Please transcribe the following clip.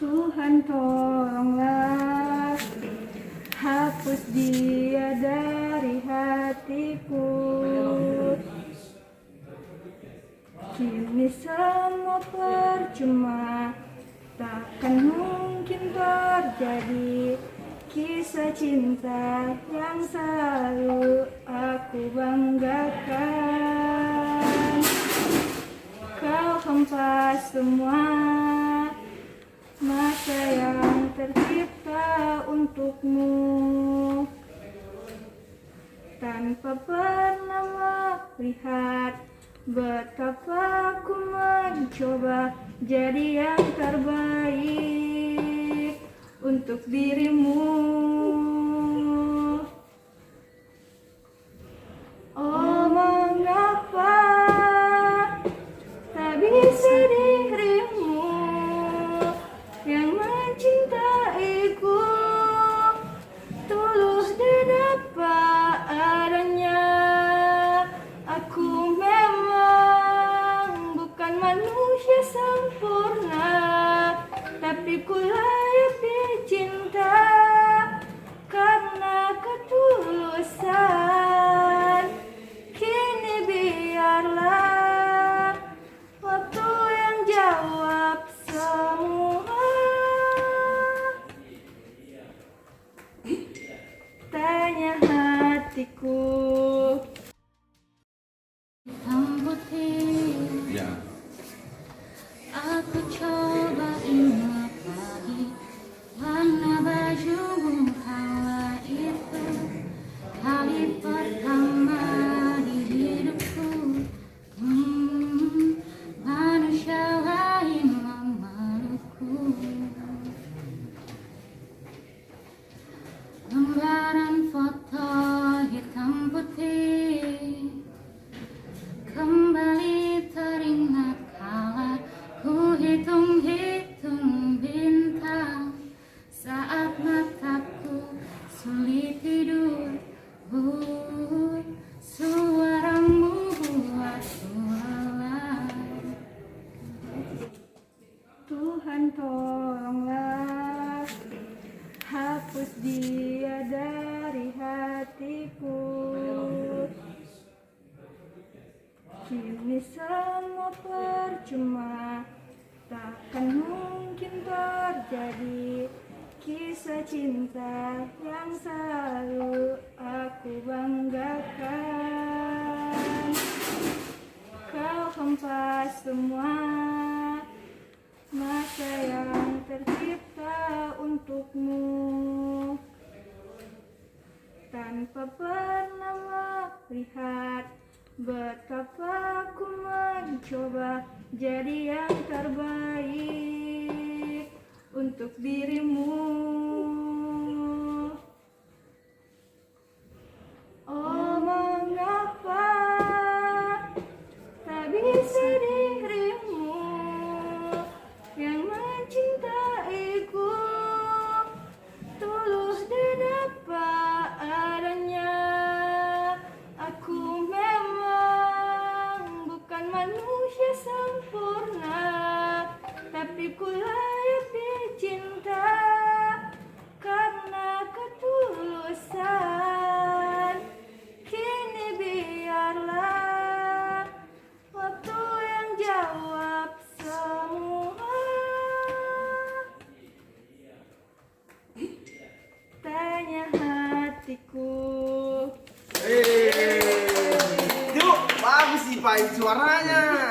Tuhan tolonglah, hapus dia dari hatiku. Kini semua percuma, takkan mungkin terjadi kisah cinta yang selalu aku banggakan. Kau hempas semua masa yang tercipta untukmu, tanpa pernah melihat betapa ku mencoba jadi yang terbaik untuk dirimu. Oh, mengapa tak bisa dirimu yang mencintaiku tulus dan apa adanya. Aku memang bukan manusia sempurna, tapi ku layak dicinta karena ketulusan. Kini biarlah waktu yang jawab semua. Tanya hatiku. Hitam putih, Ya. aku coba ingat lagi warna bajumu kala itu, kali pertama di hidupku. Manusia lain memelukku. Lembaran foto hitam putih kembali teringat kala ku hitung-hitung bintang saat mataku sulit tidur. Suaramu buatku lelah. Tuhan tolonglah, hapus dia dari hatiku. Kini semua percuma, takkan mungkin terjadi kisah cinta yang selalu aku banggakan. Kau hempas semua masa yang tercipta untukmu, tanpa pernah melihat betapa ku mencoba jadi yang terbaik untuk dirimu. Oh, mengapa tak bisa dirimu yang mencintaiku tulus dan apa adanya. Aku memang bukan manusia sempurna, tapi ku layak dicinta karena ketulusan. Kini biarlah waktu yang jawab semua. Tanya hatiku. Yuk, bagus sih Pak suaranya.